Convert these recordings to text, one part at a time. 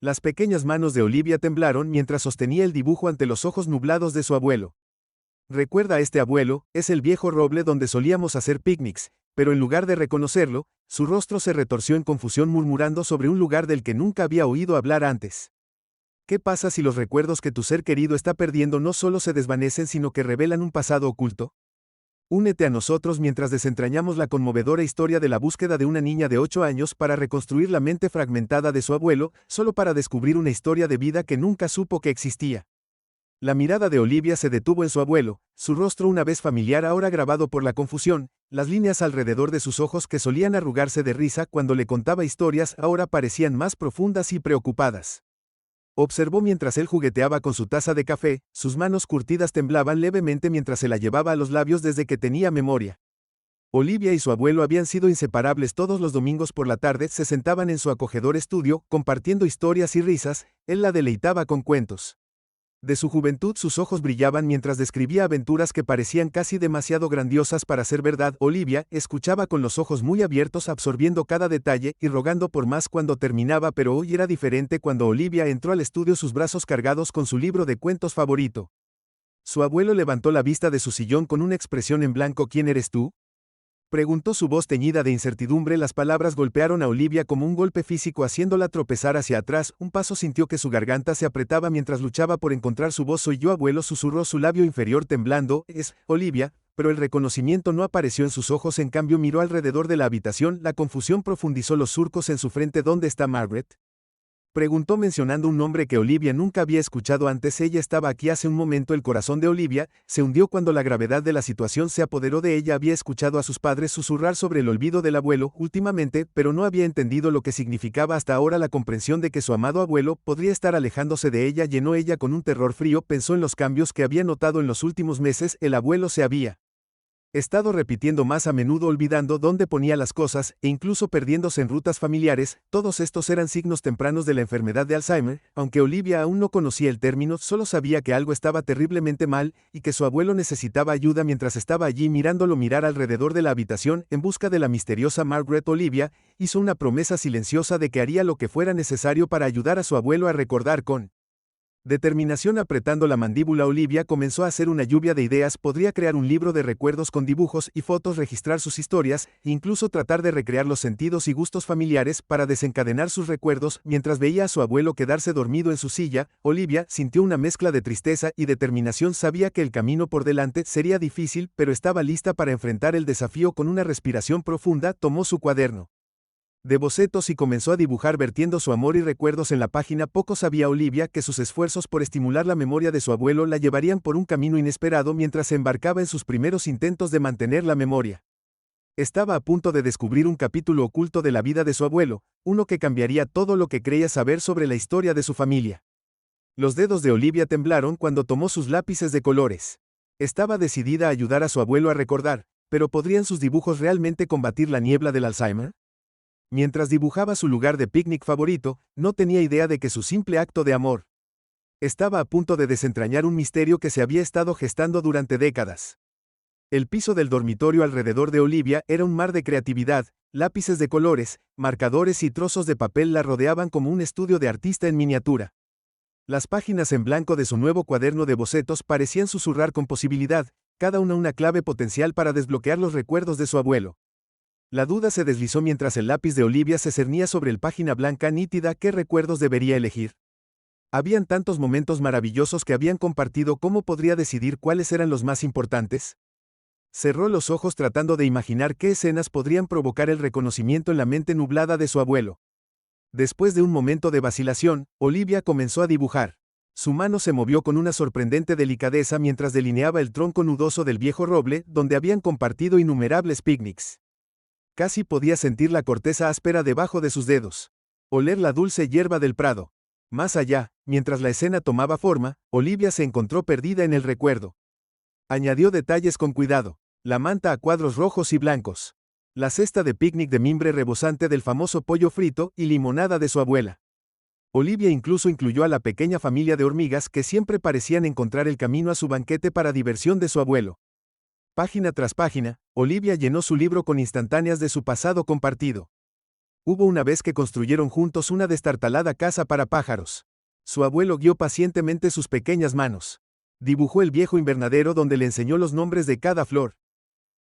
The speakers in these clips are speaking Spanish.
Las pequeñas manos de Olivia temblaron mientras sostenía el dibujo ante los ojos nublados de su abuelo. Recuerda a este abuelo, es el viejo roble donde solíamos hacer picnics, pero en lugar de reconocerlo, su rostro se retorció en confusión murmurando sobre un lugar del que nunca había oído hablar antes. ¿Qué pasa si los recuerdos que tu ser querido está perdiendo no solo se desvanecen sino que revelan un pasado oculto? Únete a nosotros mientras desentrañamos la conmovedora historia de la búsqueda de una niña de 8 años para reconstruir la mente fragmentada de su abuelo, solo para descubrir una historia de vida que nunca supo que existía. La mirada de Olivia se detuvo en su abuelo, su rostro una vez familiar ahora grabado por la confusión, las líneas alrededor de sus ojos que solían arrugarse de risa cuando le contaba historias ahora parecían más profundas y preocupadas. Observó mientras él jugueteaba con su taza de café, sus manos curtidas temblaban levemente mientras se la llevaba a los labios desde que tenía memoria. Olivia y su abuelo habían sido inseparables todos los domingos por la tarde, se sentaban en su acogedor estudio, compartiendo historias y risas, él la deleitaba con cuentos. De su juventud sus ojos brillaban mientras describía aventuras que parecían casi demasiado grandiosas para ser verdad. Olivia escuchaba con los ojos muy abiertos absorbiendo cada detalle y rogando por más cuando terminaba, pero hoy era diferente cuando Olivia entró al estudio sus brazos cargados con su libro de cuentos favorito. Su abuelo levantó la vista de su sillón con una expresión en blanco. ¿Quién eres tú?, preguntó su voz teñida de incertidumbre. Las palabras golpearon a Olivia como un golpe físico haciéndola tropezar hacia atrás. Un paso sintió que su garganta se apretaba mientras luchaba por encontrar su voz. Soy yo, abuelo, susurró su labio inferior temblando. Es Olivia, pero el reconocimiento no apareció en sus ojos. En cambio miró alrededor de la habitación. La confusión profundizó los surcos en su frente. ¿Dónde está Margaret?, preguntó mencionando un nombre que Olivia nunca había escuchado antes. Ella estaba aquí hace un momento. El corazón de Olivia se hundió cuando la gravedad de la situación se apoderó de ella. Había escuchado a sus padres susurrar sobre el olvido del abuelo últimamente, pero no había entendido lo que significaba hasta ahora. La comprensión de que su amado abuelo podría estar alejándose de ella llenó ella con un terror frío. Pensó en los cambios que había notado en los últimos meses. El abuelo se había estado repitiendo más a menudo, olvidando dónde ponía las cosas, e incluso perdiéndose en rutas familiares. Todos estos eran signos tempranos de la enfermedad de Alzheimer. Aunque Olivia aún no conocía el término, solo sabía que algo estaba terriblemente mal, y que su abuelo necesitaba ayuda. Mientras estaba allí mirándolo mirar alrededor de la habitación, en busca de la misteriosa Margaret, Olivia hizo una promesa silenciosa de que haría lo que fuera necesario para ayudar a su abuelo a recordar con determinación. Apretando la mandíbula, Olivia comenzó a hacer una lluvia de ideas. Podría crear un libro de recuerdos con dibujos y fotos, registrar sus historias, e incluso tratar de recrear los sentidos y gustos familiares para desencadenar sus recuerdos. Mientras veía a su abuelo quedarse dormido en su silla, Olivia sintió una mezcla de tristeza y determinación. Sabía que el camino por delante sería difícil, pero estaba lista para enfrentar el desafío. Con una respiración profunda, tomó su cuaderno de bocetos y comenzó a dibujar, vertiendo su amor y recuerdos en la página. Poco sabía Olivia que sus esfuerzos por estimular la memoria de su abuelo la llevarían por un camino inesperado mientras se embarcaba en sus primeros intentos de mantener la memoria. Estaba a punto de descubrir un capítulo oculto de la vida de su abuelo, uno que cambiaría todo lo que creía saber sobre la historia de su familia. Los dedos de Olivia temblaron cuando tomó sus lápices de colores. Estaba decidida a ayudar a su abuelo a recordar, pero ¿podrían sus dibujos realmente combatir la niebla del Alzheimer? Mientras dibujaba su lugar de picnic favorito, no tenía idea de que su simple acto de amor estaba a punto de desentrañar un misterio que se había estado gestando durante décadas. El piso del dormitorio alrededor de Olivia era un mar de creatividad. Lápices de colores, marcadores y trozos de papel la rodeaban como un estudio de artista en miniatura. Las páginas en blanco de su nuevo cuaderno de bocetos parecían susurrar con posibilidad, cada una clave potencial para desbloquear los recuerdos de su abuelo. La duda se deslizó mientras el lápiz de Olivia se cernía sobre la página blanca nítida. ¿Qué recuerdos debería elegir? Habían tantos momentos maravillosos que habían compartido. ¿Cómo podría decidir cuáles eran los más importantes? Cerró los ojos tratando de imaginar qué escenas podrían provocar el reconocimiento en la mente nublada de su abuelo. Después de un momento de vacilación, Olivia comenzó a dibujar. Su mano se movió con una sorprendente delicadeza mientras delineaba el tronco nudoso del viejo roble, donde habían compartido innumerables picnics. Casi podía sentir la corteza áspera debajo de sus dedos. Oler la dulce hierba del prado. Más allá, mientras la escena tomaba forma, Olivia se encontró perdida en el recuerdo. Añadió detalles con cuidado. La manta a cuadros rojos y blancos. La cesta de picnic de mimbre rebosante del famoso pollo frito y limonada de su abuela. Olivia incluso incluyó a la pequeña familia de hormigas que siempre parecían encontrar el camino a su banquete para diversión de su abuelo. Página tras página, Olivia llenó su libro con instantáneas de su pasado compartido. Hubo una vez que construyeron juntos una destartalada casa para pájaros. Su abuelo guió pacientemente sus pequeñas manos. Dibujó el viejo invernadero donde le enseñó los nombres de cada flor.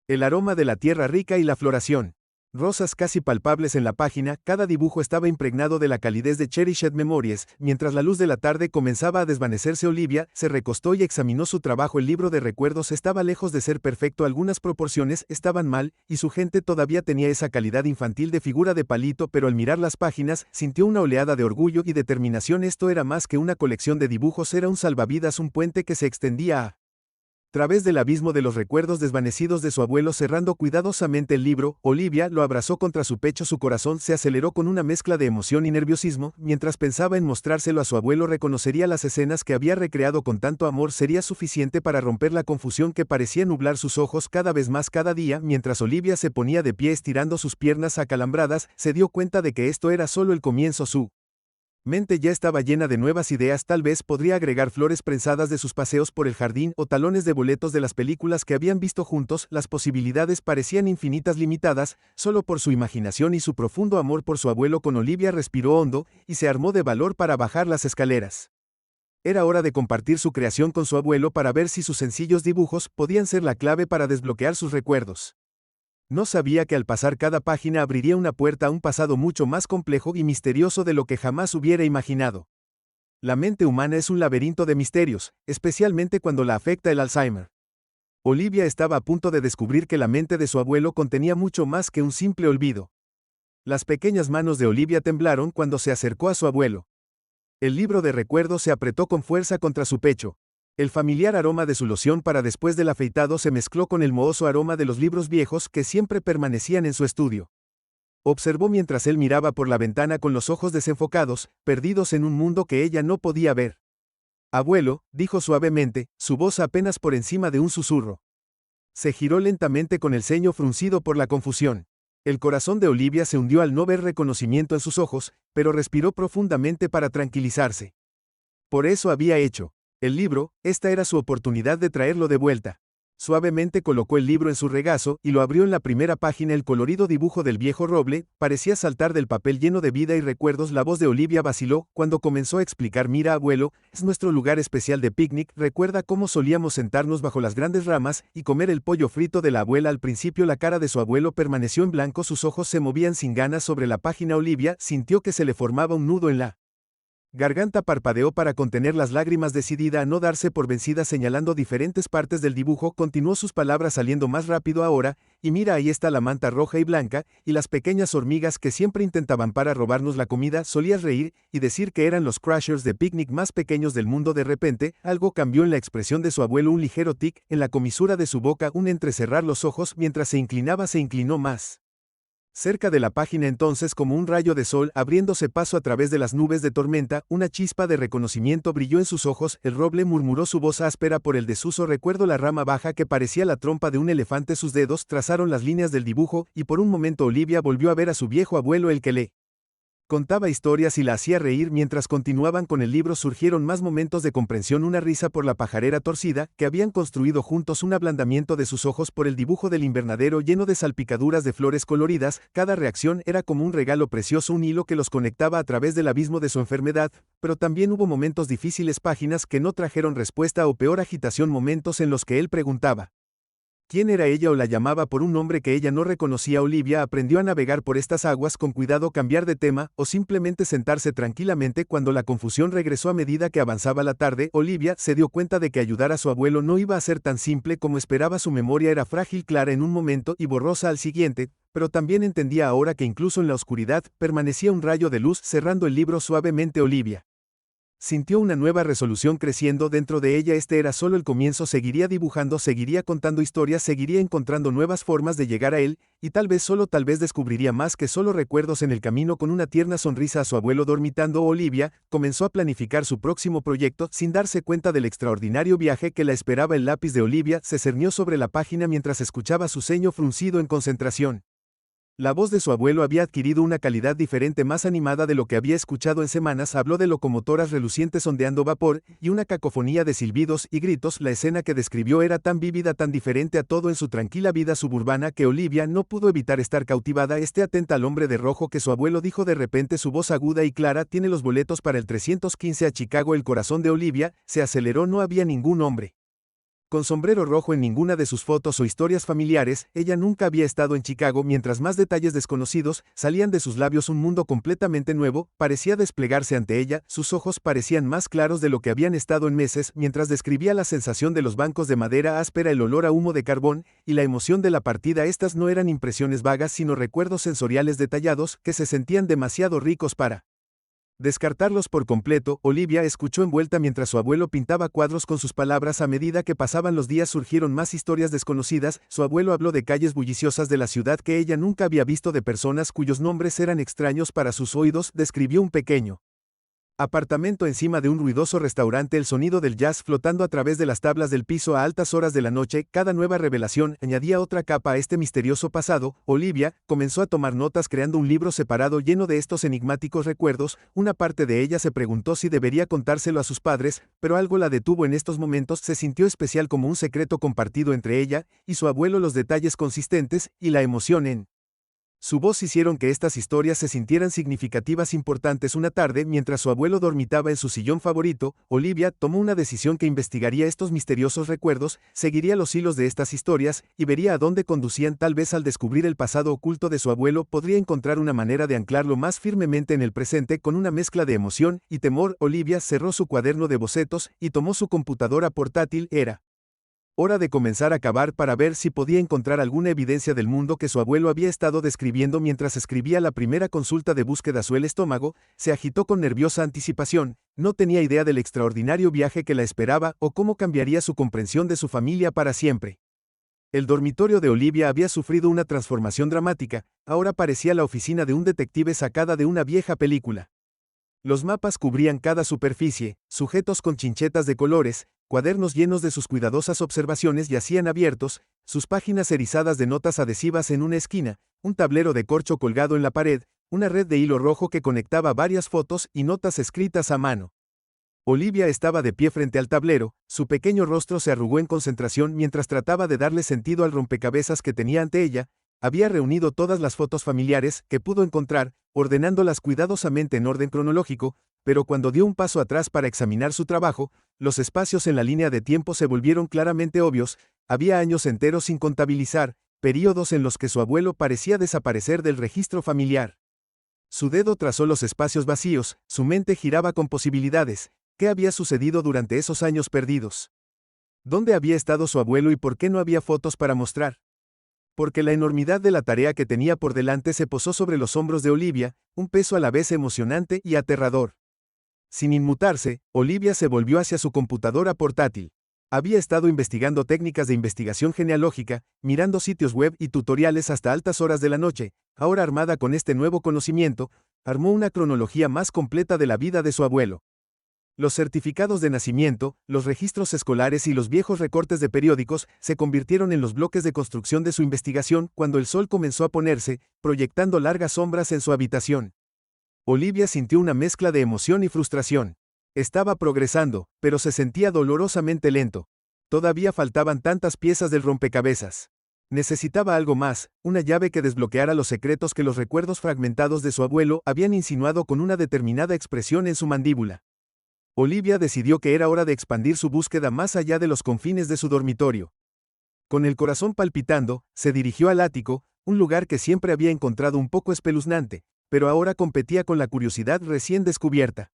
El aroma de la tierra rica y la floración. Rosas casi palpables en la página, cada dibujo estaba impregnado de la calidez de Cherished Memories. Mientras la luz de la tarde comenzaba a desvanecerse, Olivia se recostó y examinó su trabajo. El libro de recuerdos estaba lejos de ser perfecto, algunas proporciones estaban mal, y su gente todavía tenía esa calidad infantil de figura de palito, pero al mirar las páginas, sintió una oleada de orgullo y determinación. Esto era más que una colección de dibujos, era un salvavidas, un puente que se extendía a través del abismo de los recuerdos desvanecidos de su abuelo. Cerrando cuidadosamente el libro, Olivia lo abrazó contra su pecho. Su corazón se aceleró con una mezcla de emoción y nerviosismo. Mientras pensaba en mostrárselo a su abuelo, reconocería las escenas que había recreado con tanto amor. Sería suficiente para romper la confusión que parecía nublar sus ojos cada vez más cada día. Mientras Olivia se ponía de pie estirando sus piernas acalambradas, se dio cuenta de que esto era solo el comienzo. Su mente ya estaba llena de nuevas ideas. Tal vez podría agregar flores prensadas de sus paseos por el jardín o talones de boletos de las películas que habían visto juntos. Las posibilidades parecían infinitas, limitadas solo por su imaginación y su profundo amor por su abuelo. Con Olivia respiró hondo y se armó de valor para bajar las escaleras. Era hora de compartir su creación con su abuelo para ver si sus sencillos dibujos podían ser la clave para desbloquear sus recuerdos. No sabía que al pasar cada página abriría una puerta a un pasado mucho más complejo y misterioso de lo que jamás hubiera imaginado. La mente humana es un laberinto de misterios, especialmente cuando la afecta el Alzheimer. Olivia estaba a punto de descubrir que la mente de su abuelo contenía mucho más que un simple olvido. Las pequeñas manos de Olivia temblaron cuando se acercó a su abuelo. El libro de recuerdos se apretó con fuerza contra su pecho. El familiar aroma de su loción para después del afeitado se mezcló con el mohoso aroma de los libros viejos que siempre permanecían en su estudio. Observó mientras él miraba por la ventana con los ojos desenfocados, perdidos en un mundo que ella no podía ver. «Abuelo», dijo suavemente, su voz apenas por encima de un susurro. Se giró lentamente con el ceño fruncido por la confusión. El corazón de Olivia se hundió al no ver reconocimiento en sus ojos, pero respiró profundamente para tranquilizarse. Por eso había hecho el libro, esta era su oportunidad de traerlo de vuelta. Suavemente colocó el libro en su regazo y lo abrió en la primera página. El colorido dibujo del viejo roble parecía saltar del papel lleno de vida y recuerdos. La voz de Olivia vaciló cuando comenzó a explicar: «Mira, abuelo, es nuestro lugar especial de picnic. ¿Recuerda cómo solíamos sentarnos bajo las grandes ramas y comer el pollo frito de la abuela?» Al principio la cara de su abuelo permaneció en blanco, sus ojos se movían sin ganas sobre la página. Olivia sintió que se le formaba un nudo en la garganta. Parpadeó para contener las lágrimas, decidida a no darse por vencida. Señalando diferentes partes del dibujo, continuó sus palabras saliendo más rápido ahora: «Y mira, ahí está la manta roja y blanca, y las pequeñas hormigas que siempre intentaban para robarnos la comida». Solías reír y decir que eran los crashers de picnic más pequeños del mundo. De repente, algo cambió en la expresión de su abuelo, un ligero tic en la comisura de su boca, un entrecerrar los ojos. Mientras se inclinaba, se inclinó más cerca de la página. Entonces, como un rayo de sol abriéndose paso a través de las nubes de tormenta, una chispa de reconocimiento brilló en sus ojos. «El roble», murmuró, su voz áspera por el desuso. «Recuerdo la rama baja que parecía la trompa de un elefante». Sus dedos trazaron las líneas del dibujo, y por un momento Olivia volvió a ver a su viejo abuelo, el que le contaba historias y la hacía reír. Mientras continuaban con el libro, surgieron más momentos de comprensión: una risa por la pajarera torcida que habían construido juntos, un ablandamiento de sus ojos por el dibujo del invernadero lleno de salpicaduras de flores coloridas. Cada reacción era como un regalo precioso, un hilo que los conectaba a través del abismo de su enfermedad. Pero también hubo momentos difíciles, páginas que no trajeron respuesta o peor, agitación, momentos en los que él preguntaba quién era ella o la llamaba por un nombre que ella no reconocía. Olivia aprendió a navegar por estas aguas con cuidado, cambiar de tema o simplemente sentarse tranquilamente cuando la confusión regresó. A medida que avanzaba la tarde, Olivia se dio cuenta de que ayudar a su abuelo no iba a ser tan simple como esperaba. Su memoria era frágil, clara en un momento y borrosa al siguiente, pero también entendía ahora que incluso en la oscuridad permanecía un rayo de luz. Cerrando el libro suavemente, Olivia sintió una nueva resolución creciendo dentro de ella. Este era solo el comienzo. Seguiría dibujando, seguiría contando historias, seguiría encontrando nuevas formas de llegar a él, y tal vez, solo tal vez, descubriría más que solo recuerdos en el camino. Con una tierna sonrisa a su abuelo dormitando, Olivia comenzó a planificar su próximo proyecto, sin darse cuenta del extraordinario viaje que la esperaba. El lápiz de Olivia se cernió sobre la página mientras escuchaba su ceño fruncido en concentración. La voz de su abuelo había adquirido una calidad diferente, más animada de lo que había escuchado en semanas. Habló de locomotoras relucientes ondeando vapor, y una cacofonía de silbidos y gritos. La escena que describió era tan vívida, tan diferente a todo en su tranquila vida suburbana, que Olivia no pudo evitar estar cautivada. Esté atenta al hombre de rojo que su abuelo dijo de repente, su voz aguda y clara. Tiene los boletos para el 315 a Chicago. El corazón de Olivia se aceleró. No había ningún hombre con sombrero rojo en ninguna de sus fotos o historias familiares. Ella nunca había estado en Chicago. Mientras más detalles desconocidos salían de sus labios, un mundo completamente nuevo parecía desplegarse ante ella. Sus ojos parecían más claros de lo que habían estado en meses, mientras describía la sensación de los bancos de madera áspera, el olor a humo de carbón, y la emoción de la partida. Estas no eran impresiones vagas, sino recuerdos sensoriales detallados, que se sentían demasiado ricos para descartarlos por completo. Olivia escuchó envuelta mientras su abuelo pintaba cuadros con sus palabras. A medida que pasaban los días surgieron más historias desconocidas. Su abuelo habló de calles bulliciosas de la ciudad que ella nunca había visto, de personas cuyos nombres eran extraños para sus oídos. Describió un pequeño apartamento encima de un ruidoso restaurante, el sonido del jazz flotando a través de las tablas del piso a altas horas de la noche. Cada nueva revelación añadía otra capa a este misterioso pasado. Olivia comenzó a tomar notas, creando un libro separado lleno de estos enigmáticos recuerdos. Una parte de ella se preguntó si debería contárselo a sus padres, pero algo la detuvo en estos momentos. Se sintió especial, como un secreto compartido entre ella y su abuelo. Los detalles consistentes y la emoción en su voz hicieron que estas historias se sintieran significativas, importantes. Una tarde, mientras su abuelo dormitaba en su sillón favorito, Olivia tomó una decisión: que investigaría estos misteriosos recuerdos, seguiría los hilos de estas historias, y vería a dónde conducían. Tal vez al descubrir el pasado oculto de su abuelo, podría encontrar una manera de anclarlo más firmemente en el presente. Con una mezcla de emoción y temor, Olivia cerró su cuaderno de bocetos y tomó su computadora portátil. Era hora de comenzar a cavar para ver si podía encontrar alguna evidencia del mundo que su abuelo había estado describiendo. Mientras escribía la primera consulta de búsqueda, el estómago se agitó con nerviosa anticipación. No tenía idea del extraordinario viaje que la esperaba, o cómo cambiaría su comprensión de su familia para siempre. El dormitorio de Olivia había sufrido una transformación dramática. Ahora parecía la oficina de un detective sacada de una vieja película. Los mapas cubrían cada superficie, sujetos con chinchetas de colores. Cuadernos llenos de sus cuidadosas observaciones yacían abiertos, sus páginas erizadas de notas adhesivas en una esquina, un tablero de corcho colgado en la pared, una red de hilo rojo que conectaba varias fotos y notas escritas a mano. Olivia estaba de pie frente al tablero. Su pequeño rostro se arrugó en concentración mientras trataba de darle sentido al rompecabezas que tenía ante ella. Había reunido todas las fotos familiares que pudo encontrar, ordenándolas cuidadosamente en orden cronológico, pero cuando dio un paso atrás para examinar su trabajo, los espacios en la línea de tiempo se volvieron claramente obvios. Había años enteros sin contabilizar, períodos en los que su abuelo parecía desaparecer del registro familiar. Su dedo trazó los espacios vacíos, su mente giraba con posibilidades. ¿Qué había sucedido durante esos años perdidos? ¿Dónde había estado su abuelo y por qué no había fotos para mostrar? Porque la enormidad de la tarea que tenía por delante se posó sobre los hombros de Olivia, un peso a la vez emocionante y aterrador. Sin inmutarse, Olivia se volvió hacia su computadora portátil. Había estado investigando técnicas de investigación genealógica, mirando sitios web y tutoriales hasta altas horas de la noche. Ahora, armada con este nuevo conocimiento, armó una cronología más completa de la vida de su abuelo. Los certificados de nacimiento, los registros escolares y los viejos recortes de periódicos se convirtieron en los bloques de construcción de su investigación. Cuando el sol comenzó a ponerse, proyectando largas sombras en su habitación, Olivia sintió una mezcla de emoción y frustración. Estaba progresando, pero se sentía dolorosamente lento. Todavía faltaban tantas piezas del rompecabezas. Necesitaba algo más, una llave que desbloqueara los secretos que los recuerdos fragmentados de su abuelo habían insinuado con una determinada expresión en su mandíbula. Olivia decidió que era hora de expandir su búsqueda más allá de los confines de su dormitorio. Con el corazón palpitando, se dirigió al ático, un lugar que siempre había encontrado un poco espeluznante, pero ahora competía con la curiosidad recién descubierta.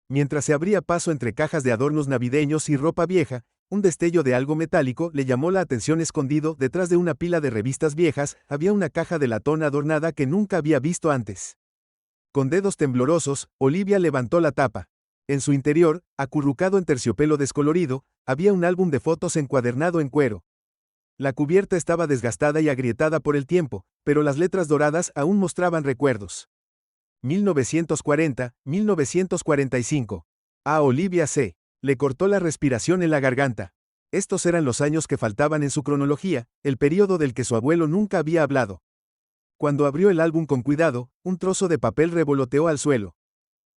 Mientras se abría paso entre cajas de adornos navideños y ropa vieja, un destello de algo metálico le llamó la atención. Escondido detrás de una pila de revistas viejas, había una caja de latón adornada que nunca había visto antes. Con dedos temblorosos, Olivia levantó la tapa. En su interior, acurrucado en terciopelo descolorido, había un álbum de fotos encuadernado en cuero. La cubierta estaba desgastada y agrietada por el tiempo, pero las letras doradas aún mostraban recuerdos. 1940, 1945. A Olivia le cortó la respiración en la garganta. Estos eran los años que faltaban en su cronología, el período del que su abuelo nunca había hablado. Cuando abrió el álbum con cuidado, un trozo de papel revoloteó al suelo.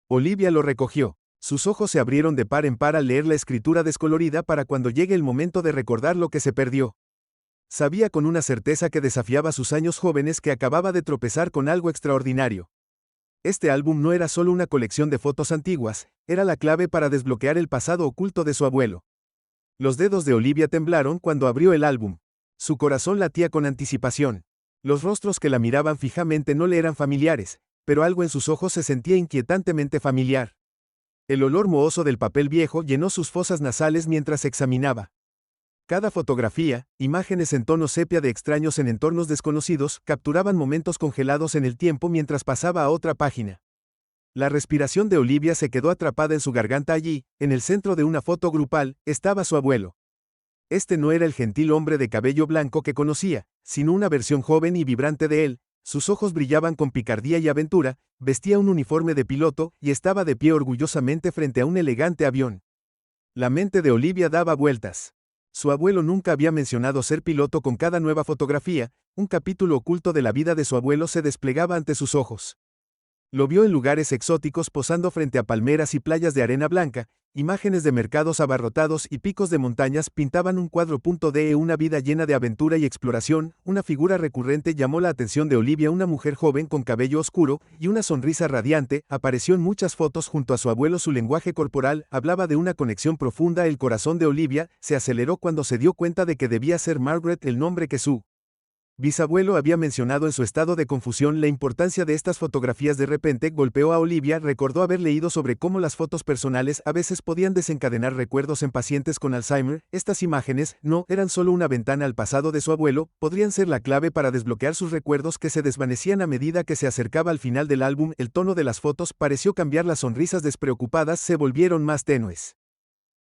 Olivia lo recogió. Sus ojos se abrieron de par en par al leer la escritura descolorida para cuando llegue el momento de recordar lo que se perdió. Sabía con una certeza que desafiaba sus años jóvenes que acababa de tropezar con algo extraordinario. Este álbum no era solo una colección de fotos antiguas, era la clave para desbloquear el pasado oculto de su abuelo. Los dedos de Olivia temblaron cuando abrió el álbum. Su corazón latía con anticipación. Los rostros que la miraban fijamente no le eran familiares, pero algo en sus ojos se sentía inquietantemente familiar. El olor mohoso del papel viejo llenó sus fosas nasales mientras examinaba. Cada fotografía, imágenes en tono sepia de extraños en entornos desconocidos, capturaban momentos congelados en el tiempo mientras pasaba a otra página. La respiración de Olivia se quedó atrapada en su garganta allí, en el centro de una foto grupal, estaba su abuelo. Este no era el gentil hombre de cabello blanco que conocía, sino una versión joven y vibrante de él. Sus ojos brillaban con picardía y aventura, vestía un uniforme de piloto y estaba de pie orgullosamente frente a un elegante avión. La mente de Olivia daba vueltas. Su abuelo nunca había mencionado ser piloto. Con cada nueva fotografía, un capítulo oculto de la vida de su abuelo se desplegaba ante sus ojos. Lo vio en lugares exóticos posando frente a palmeras y playas de arena blanca, imágenes de mercados abarrotados y picos de montañas pintaban un cuadro. Una vida llena de aventura y exploración. Una figura recurrente llamó la atención de Olivia, una mujer joven con cabello oscuro y una sonrisa radiante, apareció en muchas fotos junto a su abuelo. Su lenguaje corporal hablaba de una conexión profunda. El corazón de Olivia se aceleró cuando se dio cuenta de que debía ser Margaret el nombre que su bisabuelo había mencionado. En su estado de confusión, la importancia de estas fotografías de repente golpeó a Olivia. Recordó haber leído sobre cómo las fotos personales a veces podían desencadenar recuerdos en pacientes con Alzheimer. Estas imágenes no eran solo una ventana al pasado de su abuelo, podrían ser la clave para desbloquear sus recuerdos que se desvanecían a medida que se acercaba al final del álbum. El tono de las fotos pareció cambiar, las sonrisas despreocupadas se volvieron más tenues.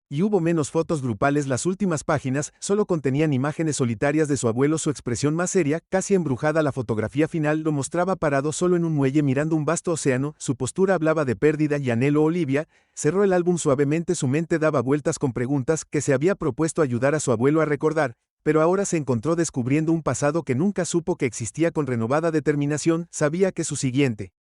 Y hubo menos fotos grupales. Las últimas páginas solo contenían imágenes solitarias de su abuelo, su expresión más seria, casi embrujada. La fotografía final lo mostraba parado solo en un muelle mirando un vasto océano, su postura hablaba de pérdida y anhelo. Olivia cerró el álbum suavemente, su mente daba vueltas con preguntas que se había propuesto ayudar a su abuelo a recordar, pero ahora se encontró descubriendo un pasado que nunca supo que existía. Con renovada determinación, sabía que su siguiente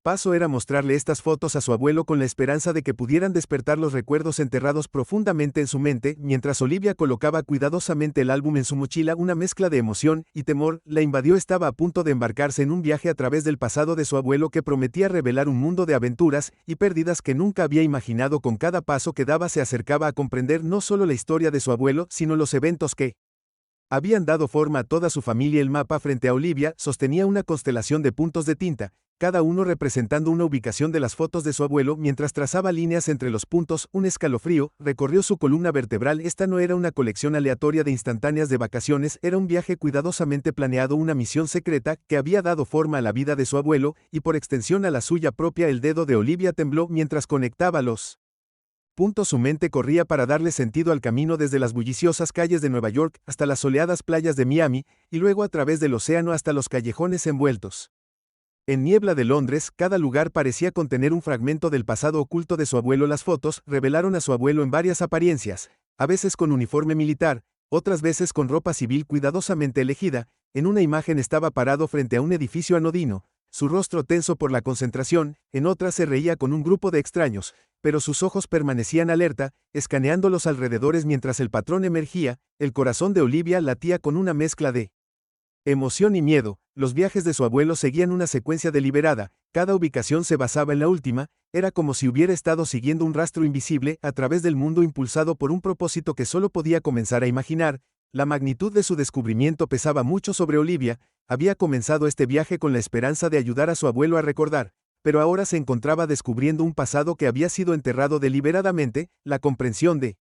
paso era mostrarle estas fotos a su abuelo con la esperanza de que pudieran despertar los recuerdos enterrados profundamente en su mente. Mientras Olivia colocaba cuidadosamente el álbum en su mochila, una mezcla de emoción y temor la invadió. Estaba a punto de embarcarse en un viaje a través del pasado de su abuelo que prometía revelar un mundo de aventuras y pérdidas que nunca había imaginado. Con cada paso que daba se acercaba a comprender no solo la historia de su abuelo, sino los eventos que habían dado forma a toda su familia. El mapa frente a Olivia sostenía una constelación de puntos de tinta, cada uno representando una ubicación de las fotos de su abuelo. Mientras trazaba líneas entre los puntos, un escalofrío recorrió su columna vertebral. Esta no era una colección aleatoria de instantáneas de vacaciones, era un viaje cuidadosamente planeado, una misión secreta que había dado forma a la vida de su abuelo, y por extensión a la suya propia. El dedo de Olivia tembló mientras conectaba los puntos. Su mente corría para darle sentido al camino desde las bulliciosas calles de Nueva York hasta las soleadas playas de Miami, y luego a través del océano hasta los callejones envueltos en niebla de Londres. Cada lugar parecía contener un fragmento del pasado oculto de su abuelo. Las fotos revelaron a su abuelo en varias apariencias, a veces con uniforme militar, otras veces con ropa civil cuidadosamente elegida. En una imagen estaba parado frente a un edificio anodino, su rostro tenso por la concentración. En otra se reía con un grupo de extraños, pero sus ojos permanecían alerta, escaneando los alrededores mientras el patrón emergía. El corazón de Olivia latía con una mezcla de emoción y miedo. Los viajes de su abuelo seguían una secuencia deliberada, cada ubicación se basaba en la última, era como si hubiera estado siguiendo un rastro invisible a través del mundo, impulsado por un propósito que solo podía comenzar a imaginar. La magnitud de su descubrimiento pesaba mucho sobre Olivia. Había comenzado este viaje con la esperanza de ayudar a su abuelo a recordar, pero ahora se encontraba descubriendo un pasado que había sido enterrado deliberadamente. La comprensión de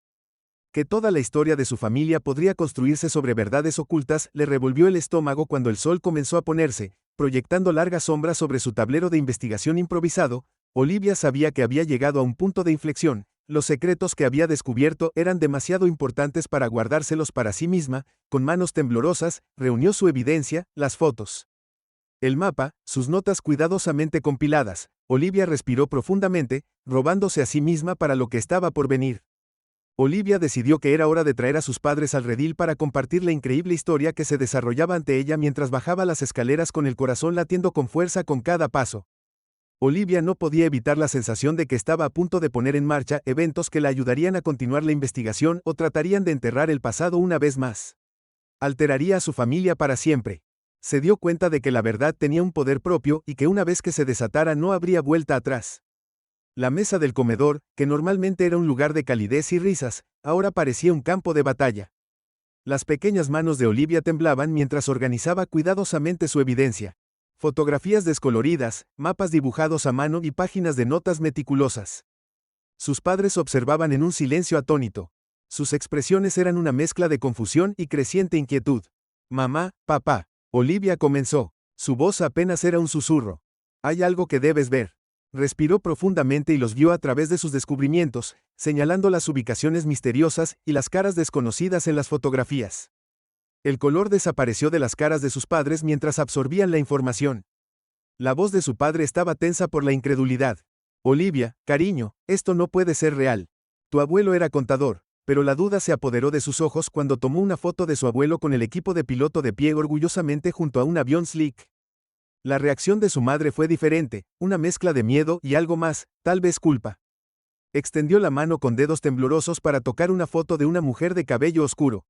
que toda la historia de su familia podría construirse sobre verdades ocultas le revolvió el estómago. Cuando el sol comenzó a ponerse, proyectando largas sombras sobre su tablero de investigación improvisado, Olivia sabía que había llegado a un punto de inflexión. Los secretos que había descubierto eran demasiado importantes para guardárselos para sí misma. Con manos temblorosas, reunió su evidencia, las fotos, el mapa, sus notas cuidadosamente compiladas. Olivia respiró profundamente, robándose a sí misma para lo que estaba por venir. Olivia decidió que era hora de traer a sus padres al redil para compartir la increíble historia que se desarrollaba ante ella mientras bajaba las escaleras con el corazón latiendo con fuerza con cada paso. Olivia no podía evitar la sensación de que estaba a punto de poner en marcha eventos que la ayudarían a continuar la investigación o tratarían de enterrar el pasado una vez más. Alteraría a su familia para siempre. Se dio cuenta de que la verdad tenía un poder propio y que una vez que se desatara no habría vuelta atrás. La mesa del comedor, que normalmente era un lugar de calidez y risas, ahora parecía un campo de batalla. Las pequeñas manos de Olivia temblaban mientras organizaba cuidadosamente su evidencia. Fotografías descoloridas, mapas dibujados a mano y páginas de notas meticulosas. Sus padres observaban en un silencio atónito. Sus expresiones eran una mezcla de confusión y creciente inquietud. Mamá, papá. Olivia comenzó. Su voz apenas era un susurro. Hay algo que debes ver. Respiró profundamente y los vio a través de sus descubrimientos, señalando las ubicaciones misteriosas y las caras desconocidas en las fotografías. El color desapareció de las caras de sus padres mientras absorbían la información. La voz de su padre estaba tensa por la incredulidad. Olivia, cariño, esto no puede ser real. Tu abuelo era contador, pero la duda se apoderó de sus ojos cuando tomó una foto de su abuelo con el equipo de piloto de pie orgullosamente junto a un avión Slick. La reacción de su madre fue diferente, una mezcla de miedo y algo más, tal vez culpa. Extendió la mano con dedos temblorosos para tocar una foto de una mujer de cabello oscuro.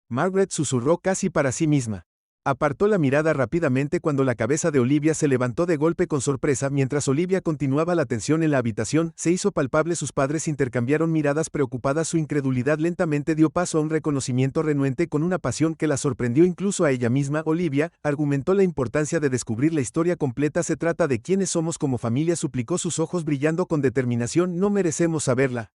Margaret susurró casi para sí misma. Apartó la mirada rápidamente cuando la cabeza de Olivia se levantó de golpe con sorpresa mientras Olivia continuaba la tensión en la habitación, se hizo palpable sus padres intercambiaron miradas preocupadas su incredulidad lentamente dio paso a un reconocimiento renuente con una pasión que la sorprendió incluso a ella misma. Olivia, argumentó la importancia de descubrir la historia completa se trata de quiénes somos como familia suplicó sus ojos brillando con determinación no merecemos saberla.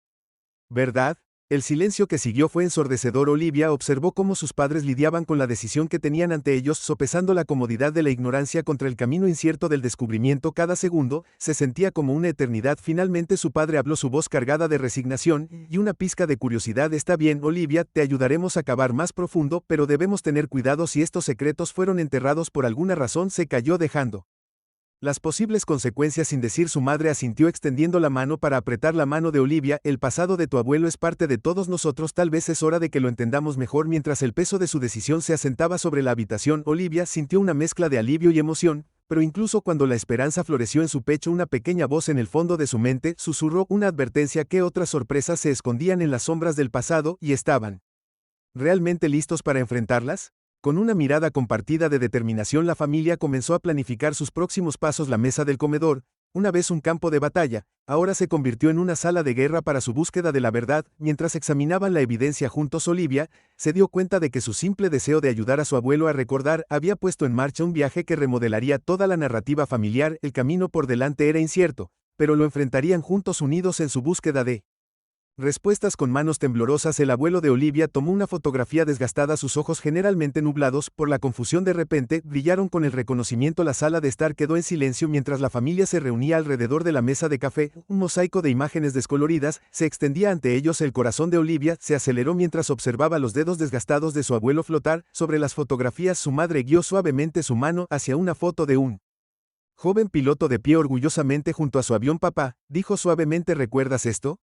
¿Verdad? El silencio que siguió fue ensordecedor. Olivia observó cómo sus padres lidiaban con la decisión que tenían ante ellos, sopesando la comodidad de la ignorancia contra el camino incierto del descubrimiento. Cada segundo se sentía como una eternidad. Finalmente su padre habló, su voz cargada de resignación y una pizca de curiosidad. Está bien, Olivia, te ayudaremos a cavar más profundo, pero debemos tener cuidado si estos secretos fueron enterrados por alguna razón. Se calló dejando las posibles consecuencias sin decir. Su madre asintió extendiendo la mano para apretar la mano de Olivia. El pasado de tu abuelo es parte de todos nosotros, tal vez es hora de que lo entendamos mejor. Mientras el peso de su decisión se asentaba sobre la habitación, Olivia sintió una mezcla de alivio y emoción, pero incluso cuando la esperanza floreció en su pecho, una pequeña voz en el fondo de su mente susurró una advertencia que otras sorpresas se escondían en las sombras del pasado y estaban ¿realmente listos para enfrentarlas? Con una mirada compartida de determinación la familia comenzó a planificar sus próximos pasos. La mesa del comedor, una vez un campo de batalla, ahora se convirtió en una sala de guerra para su búsqueda de la verdad. Mientras examinaban la evidencia juntos, Olivia se dio cuenta de que su simple deseo de ayudar a su abuelo a recordar había puesto en marcha un viaje que remodelaría toda la narrativa familiar. El camino por delante era incierto, pero lo enfrentarían juntos, unidos en su búsqueda de respuestas. Con manos temblorosas el abuelo de Olivia tomó una fotografía desgastada, sus ojos generalmente nublados por la confusión de repente brillaron con el reconocimiento. La sala de estar quedó en silencio mientras la familia se reunía alrededor de la mesa de café. Un mosaico de imágenes descoloridas se extendía ante ellos. El corazón de Olivia se aceleró mientras observaba los dedos desgastados de su abuelo flotar sobre las fotografías. Su madre guió suavemente su mano hacia una foto de un joven piloto de pie orgullosamente junto a su avión. Papá, dijo suavemente, ¿recuerdas esto?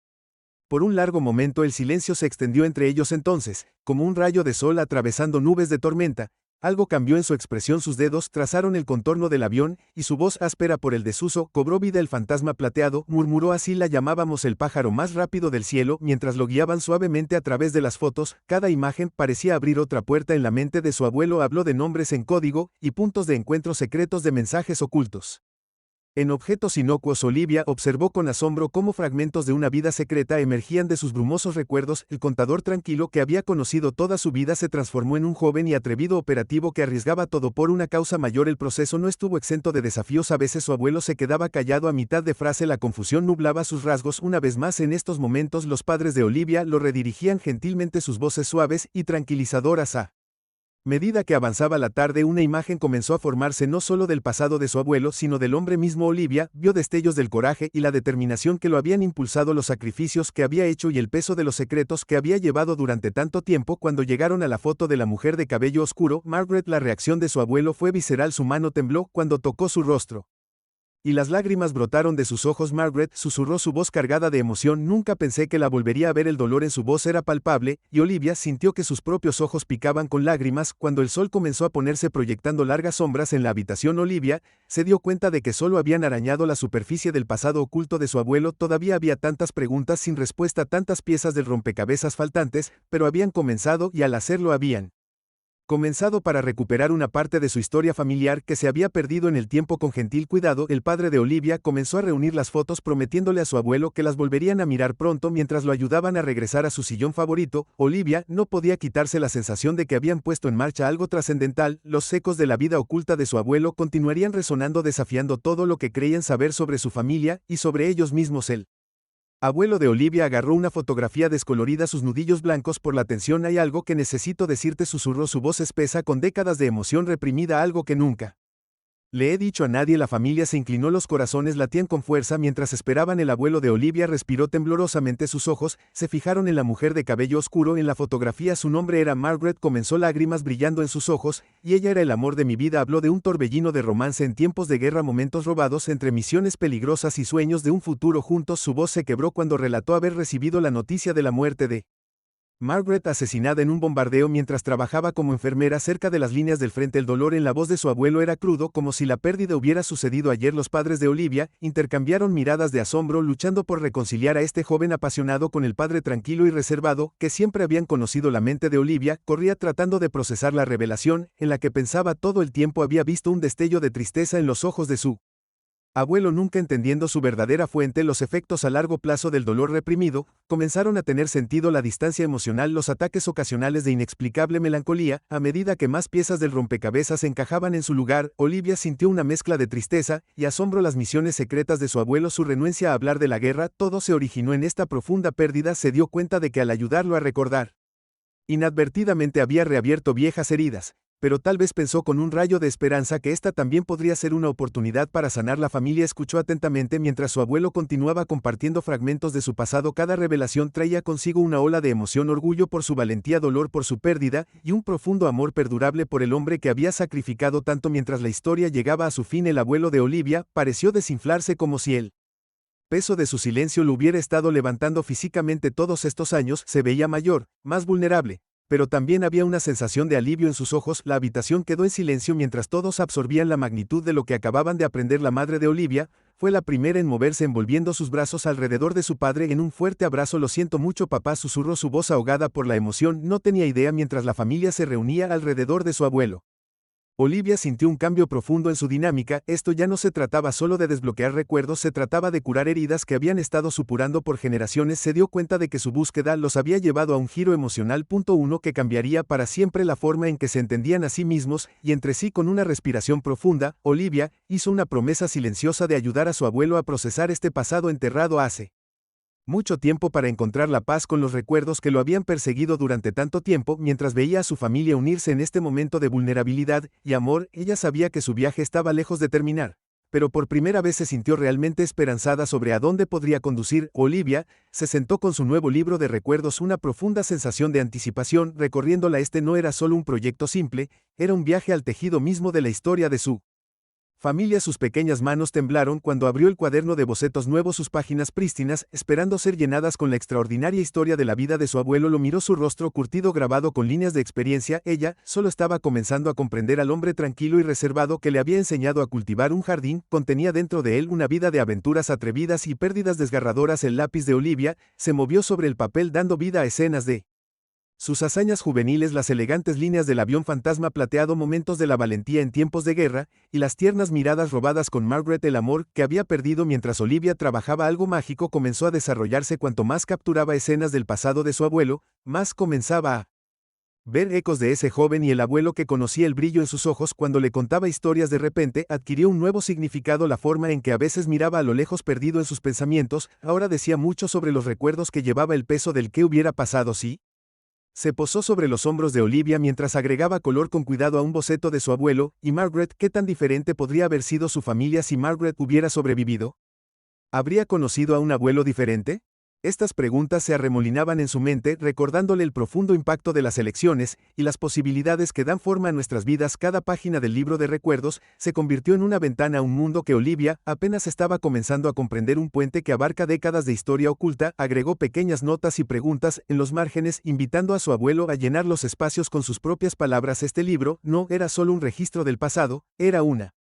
Por un largo momento el silencio se extendió entre ellos. Entonces, como un rayo de sol atravesando nubes de tormenta, algo cambió en su expresión. Sus dedos trazaron el contorno del avión, y su voz áspera por el desuso cobró vida. El fantasma plateado, murmuró, así la llamábamos, el pájaro más rápido del cielo. Mientras lo guiaban suavemente a través de las fotos, cada imagen parecía abrir otra puerta en la mente de su abuelo. Habló de nombres en código y puntos de encuentro secretos, de mensajes ocultos en objetos inocuos. Olivia observó con asombro cómo fragmentos de una vida secreta emergían de sus brumosos recuerdos. El contador tranquilo que había conocido toda su vida se transformó en un joven y atrevido operativo que arriesgaba todo por una causa mayor. El proceso no estuvo exento de desafíos. A veces su abuelo se quedaba callado a mitad de frase, la confusión nublaba sus rasgos. Una vez más en estos momentos los padres de Olivia lo redirigían gentilmente, sus voces suaves y tranquilizadoras. A medida que avanzaba la tarde, una imagen comenzó a formarse no solo del pasado de su abuelo, sino del hombre mismo. Olivia vio destellos del coraje y la determinación que lo habían impulsado, los sacrificios que había hecho y el peso de los secretos que había llevado durante tanto tiempo. Cuando llegaron a la foto de la mujer de cabello oscuro, Margaret, la reacción de su abuelo fue visceral, su mano tembló cuando tocó su rostro. Y las lágrimas brotaron de sus ojos. Margaret susurró su voz cargada de emoción. Nunca pensé que la volvería a ver. El dolor en su voz era palpable, y Olivia sintió que sus propios ojos picaban con lágrimas. Cuando el sol comenzó a ponerse proyectando largas sombras en la habitación, Olivia se dio cuenta de que solo habían arañado la superficie del pasado oculto de su abuelo. Todavía había tantas preguntas sin respuesta, tantas piezas del rompecabezas faltantes, pero habían comenzado, y al hacerlo habían comenzado para recuperar una parte de su historia familiar que se había perdido en el tiempo. Con gentil cuidado, el padre de Olivia comenzó a reunir las fotos, prometiéndole a su abuelo que las volverían a mirar pronto mientras lo ayudaban a regresar a su sillón favorito. Olivia no podía quitarse la sensación de que habían puesto en marcha algo trascendental. Los ecos de la vida oculta de su abuelo continuarían resonando, desafiando todo lo que creían saber sobre su familia y sobre ellos mismos. El abuelo de Olivia agarró una fotografía descolorida, sus nudillos blancos por la tensión. Hay algo que necesito decirte, susurró su voz espesa con décadas de emoción reprimida, algo que nunca le he dicho a nadie. La familia se inclinó, los corazones latían con fuerza mientras esperaban. El abuelo de Olivia respiró temblorosamente, sus ojos se fijaron en la mujer de cabello oscuro en la fotografía. Su nombre era Margaret. Comenzó, lágrimas brillando en sus ojos, y ella era el amor de mi vida. Habló de un torbellino de romance en tiempos de guerra, momentos robados entre misiones peligrosas y sueños de un futuro juntos. Su voz se quebró cuando relató haber recibido la noticia de la muerte de Margaret, asesinada en un bombardeo mientras trabajaba como enfermera cerca de las líneas del frente. El dolor en la voz de su abuelo era crudo, como si la pérdida hubiera sucedido ayer. Los padres de Olivia intercambiaron miradas de asombro, luchando por reconciliar a este joven apasionado con el padre tranquilo y reservado que siempre habían conocido. La mente de Olivia corría tratando de procesar la revelación, en la que pensaba todo el tiempo. Había visto un destello de tristeza en los ojos de su abuelo, nunca entendiendo su verdadera fuente. Los efectos a largo plazo del dolor reprimido comenzaron a tener sentido. La distancia emocional, los ataques ocasionales de inexplicable melancolía, a medida que más piezas del rompecabezas encajaban en su lugar. Olivia sintió una mezcla de tristeza y asombro. Las misiones secretas de su abuelo, su renuencia a hablar de la guerra, todo se originó en esta profunda pérdida. Se dio cuenta de que al ayudarlo a recordar, inadvertidamente había reabierto viejas heridas. Pero tal vez pensó con un rayo de esperanza que esta también podría ser una oportunidad para sanar. La familia escuchó atentamente mientras su abuelo continuaba compartiendo fragmentos de su pasado. Cada revelación traía consigo una ola de emoción, orgullo por su valentía, dolor por su pérdida, y un profundo amor perdurable por el hombre que había sacrificado tanto. Mientras la historia llegaba a su fin, el abuelo de Olivia pareció desinflarse, como si el peso de su silencio lo hubiera estado levantando físicamente todos estos años. Se veía mayor, más vulnerable, pero también había una sensación de alivio en sus ojos. La habitación quedó en silencio mientras todos absorbían la magnitud de lo que acababan de aprender. La madre de Olivia fue la primera en moverse, envolviendo sus brazos alrededor de su padre en un fuerte abrazo. Lo siento mucho, papá, susurró, su voz ahogada por la emoción. No tenía idea. Mientras la familia se reunía alrededor de su abuelo, Olivia sintió un cambio profundo en su dinámica. Esto ya no se trataba solo de desbloquear recuerdos, se trataba de curar heridas que habían estado supurando por generaciones. Se dio cuenta de que su búsqueda los había llevado a un giro emocional. Uno que cambiaría para siempre la forma en que se entendían a sí mismos y entre sí. Con una respiración profunda, Olivia hizo una promesa silenciosa de ayudar a su abuelo a procesar este pasado enterrado hace mucho tiempo, para encontrar la paz con los recuerdos que lo habían perseguido durante tanto tiempo. Mientras veía a su familia unirse en este momento de vulnerabilidad y amor, ella sabía que su viaje estaba lejos de terminar, pero por primera vez se sintió realmente esperanzada sobre a dónde podría conducir. Olivia se sentó con su nuevo libro de recuerdos, una profunda sensación de anticipación recorriéndola. Este no era solo un proyecto simple, era un viaje al tejido mismo de la historia de su familia. Sus pequeñas manos temblaron cuando abrió el cuaderno de bocetos nuevo, sus páginas prístinas, esperando ser llenadas con la extraordinaria historia de la vida de su abuelo. Lo miró, su rostro curtido, grabado con líneas de experiencia. Ella solo estaba comenzando a comprender al hombre tranquilo y reservado que le había enseñado a cultivar un jardín. Contenía dentro de él una vida de aventuras atrevidas y pérdidas desgarradoras. El lápiz de Olivia se movió sobre el papel, dando vida a escenas de sus hazañas juveniles, las elegantes líneas del avión fantasma plateado, momentos de la valentía en tiempos de guerra, y las tiernas miradas robadas con Margaret. El amor que había perdido mientras Olivia trabajaba. Algo mágico comenzó a desarrollarse. Cuanto más capturaba escenas del pasado de su abuelo, más comenzaba a ver ecos de ese joven, y el abuelo que conocía, el brillo en sus ojos cuando le contaba historias, de repente adquirió un nuevo significado. La forma en que a veces miraba a lo lejos, perdido en sus pensamientos, ahora decía mucho sobre los recuerdos que llevaba. El peso del qué hubiera pasado si se posó sobre los hombros de Olivia mientras agregaba color con cuidado a un boceto de su abuelo. ¿Y Margaret? ¿Qué tan diferente podría haber sido su familia si Margaret hubiera sobrevivido? ¿Habría conocido a un abuelo diferente? Estas preguntas se arremolinaban en su mente, recordándole el profundo impacto de las elecciones y las posibilidades que dan forma a nuestras vidas. Cada página del libro de recuerdos se convirtió en una ventana a un mundo que Olivia apenas estaba comenzando a comprender, un puente que abarca décadas de historia oculta. Agregó pequeñas notas y preguntas en los márgenes, invitando a su abuelo a llenar los espacios con sus propias palabras. Este libro no era solo un registro del pasado, era una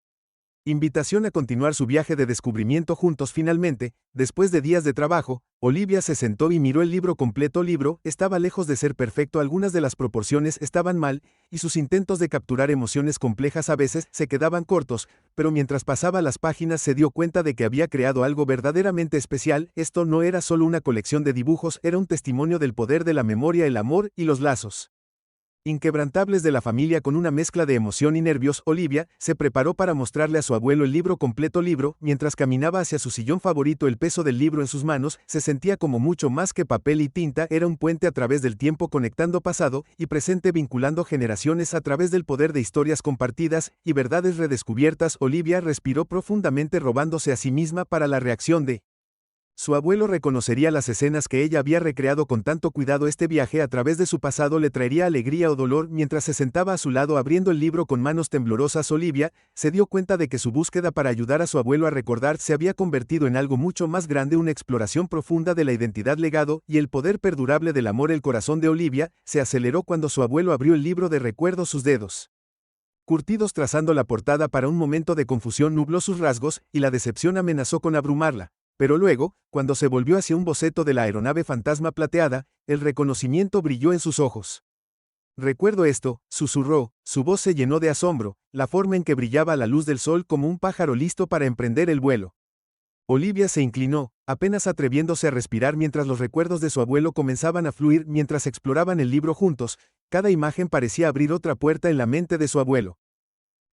invitación a continuar su viaje de descubrimiento juntos. Finalmente, después de días de trabajo, Olivia se sentó y miró el libro completo. El libro estaba lejos de ser perfecto, algunas de las proporciones estaban mal, y sus intentos de capturar emociones complejas a veces se quedaban cortos, pero mientras pasaba las páginas se dio cuenta de que había creado algo verdaderamente especial. Esto no era solo una colección de dibujos, era un testimonio del poder de la memoria, el amor y los lazos inquebrantables de la familia. Con una mezcla de emoción y nervios, Olivia se preparó para mostrarle a su abuelo el libro completo. Mientras caminaba hacia su sillón favorito, el peso del libro en sus manos se sentía como mucho más que papel y tinta, era un puente a través del tiempo, conectando pasado y presente, vinculando generaciones a través del poder de historias compartidas y verdades redescubiertas. Olivia respiró profundamente, robándose a sí misma para la reacción de su abuelo. Reconocería las escenas que ella había recreado con tanto cuidado. Este viaje a través de su pasado le traería alegría o dolor. Mientras se sentaba a su lado abriendo el libro con manos temblorosas, Olivia se dio cuenta de que su búsqueda para ayudar a su abuelo a recordar se había convertido en algo mucho más grande, una exploración profunda de la identidad, legado y el poder perdurable del amor. El corazón de Olivia se aceleró cuando su abuelo abrió el libro de recuerdos. Sus dedos curtidos trazando la portada, para un momento de confusión nubló sus rasgos y la decepción amenazó con abrumarla. Pero luego, cuando se volvió hacia un boceto de la aeronave fantasma plateada, el reconocimiento brilló en sus ojos. Recuerdo esto, susurró, su voz se llenó de asombro, la forma en que brillaba a la luz del sol, como un pájaro listo para emprender el vuelo. Olivia se inclinó, apenas atreviéndose a respirar mientras los recuerdos de su abuelo comenzaban a fluir. Mientras exploraban el libro juntos, cada imagen parecía abrir otra puerta en la mente de su abuelo.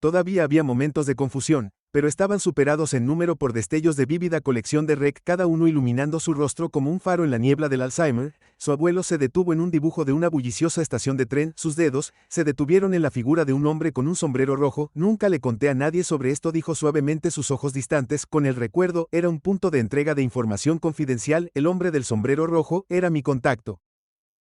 Todavía había momentos de confusión, pero estaban superados en número por destellos de vívida colección de cada uno iluminando su rostro como un faro en la niebla del Alzheimer. Su abuelo se detuvo en un dibujo de una bulliciosa estación de tren, sus dedos se detuvieron en la figura de un hombre con un sombrero rojo. Nunca le conté a nadie sobre esto, dijo suavemente, sus ojos distantes con el recuerdo. Era un punto de entrega de información confidencial, el hombre del sombrero rojo era mi contacto.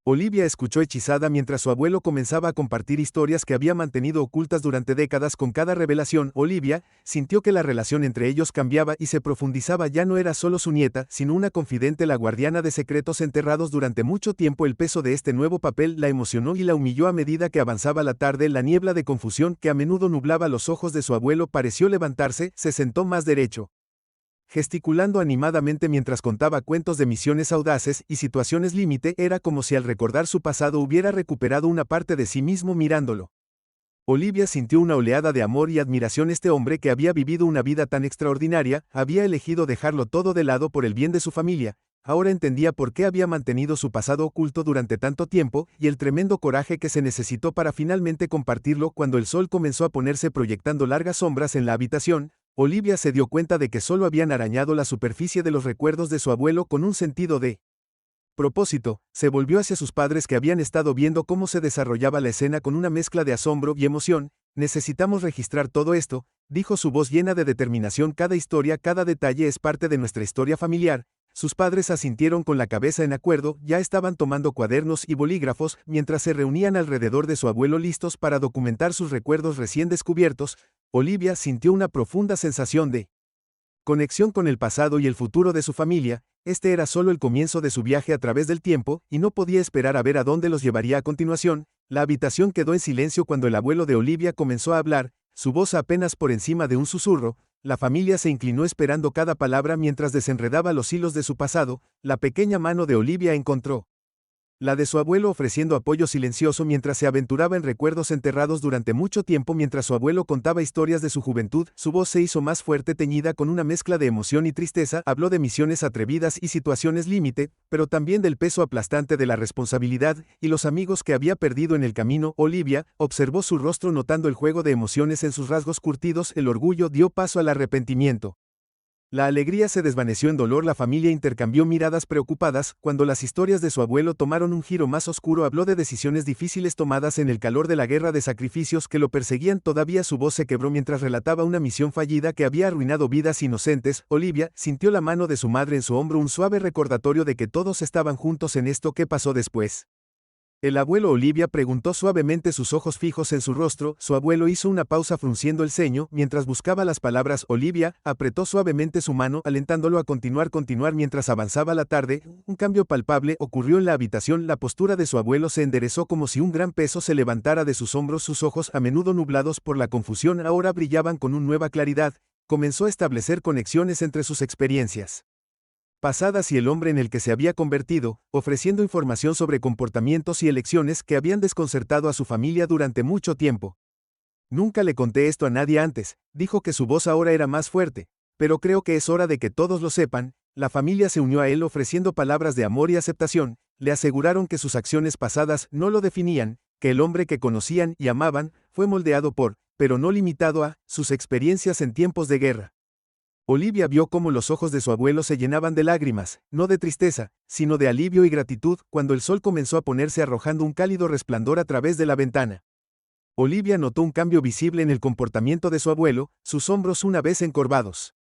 Olivia escuchó hechizada mientras su abuelo comenzaba a compartir historias que había mantenido ocultas durante décadas. Con cada revelación, Olivia sintió que la relación entre ellos cambiaba y se profundizaba. Ya no era solo su nieta, sino una confidente, la guardiana de secretos enterrados durante mucho tiempo. El peso de este nuevo papel la emocionó y la humilló a medida que avanzaba la tarde. La niebla de confusión que a menudo nublaba los ojos de su abuelo pareció levantarse, se sentó más derecho, gesticulando animadamente mientras contaba cuentos de misiones audaces y situaciones límite. Era como si al recordar su pasado hubiera recuperado una parte de sí mismo. Mirándolo, Olivia sintió una oleada de amor y admiración. Este hombre que había vivido una vida tan extraordinaria, había elegido dejarlo todo de lado por el bien de su familia. Ahora entendía por qué había mantenido su pasado oculto durante tanto tiempo y el tremendo coraje que se necesitó para finalmente compartirlo. Cuando el sol comenzó a ponerse, proyectando largas sombras en la habitación, Olivia se dio cuenta de que solo habían arañado la superficie de los recuerdos de su abuelo. Con un sentido de propósito, se volvió hacia sus padres, que habían estado viendo cómo se desarrollaba la escena con una mezcla de asombro y emoción. Necesitamos registrar todo esto, dijo su voz llena de determinación. Cada historia, cada detalle es parte de nuestra historia familiar. Sus padres asintieron con la cabeza en acuerdo, ya estaban tomando cuadernos y bolígrafos mientras se reunían alrededor de su abuelo, listos para documentar sus recuerdos recién descubiertos. Olivia sintió una profunda sensación de conexión con el pasado y el futuro de su familia. Este era solo el comienzo de su viaje a través del tiempo, y no podía esperar a ver a dónde los llevaría a continuación. La habitación quedó en silencio cuando el abuelo de Olivia comenzó a hablar, su voz apenas por encima de un susurro. La familia se inclinó esperando cada palabra mientras desenredaba los hilos de su pasado. La pequeña mano de Olivia encontró la de su abuelo, ofreciendo apoyo silencioso mientras se aventuraba en recuerdos enterrados durante mucho tiempo. Mientras su abuelo contaba historias de su juventud, su voz se hizo más fuerte, teñida con una mezcla de emoción y tristeza. Habló de misiones atrevidas y situaciones límite, pero también del peso aplastante de la responsabilidad y los amigos que había perdido en el camino. Olivia observó su rostro, notando el juego de emociones en sus rasgos curtidos. El orgullo dio paso al arrepentimiento. La alegría se desvaneció en dolor. La familia intercambió miradas preocupadas. Cuando las historias de su abuelo tomaron un giro más oscuro, habló de decisiones difíciles tomadas en el calor de la guerra, de sacrificios que lo perseguían. Todavía su voz se quebró mientras relataba una misión fallida que había arruinado vidas inocentes. Olivia sintió la mano de su madre en su hombro, un suave recordatorio de que todos estaban juntos en esto. ¿Qué pasó después? El abuelo. Olivia preguntó suavemente, sus ojos fijos en su rostro. Su abuelo hizo una pausa frunciendo el ceño mientras buscaba las palabras. Olivia apretó suavemente su mano, alentándolo a continuar. Mientras avanzaba la tarde, un cambio palpable ocurrió en la habitación. La postura de su abuelo se enderezó como si un gran peso se levantara de sus hombros. Sus ojos, a menudo nublados por la confusión, ahora brillaban con una nueva claridad. Comenzó a establecer conexiones entre sus experiencias pasadas y el hombre en el que se había convertido, ofreciendo información sobre comportamientos y elecciones que habían desconcertado a su familia durante mucho tiempo. Nunca le conté esto a nadie antes, dijo, que su voz ahora era más fuerte, pero creo que es hora de que todos lo sepan. La familia se unió a él ofreciendo palabras de amor y aceptación. Le aseguraron que sus acciones pasadas no lo definían, que el hombre que conocían y amaban fue moldeado por, pero no limitado a, sus experiencias en tiempos de guerra. Olivia vio cómo los ojos de su abuelo se llenaban de lágrimas, no de tristeza, sino de alivio y gratitud, cuando el sol comenzó a ponerse, arrojando un cálido resplandor a través de la ventana. Olivia notó un cambio visible en el comportamiento de su abuelo, sus hombros una vez encorvados.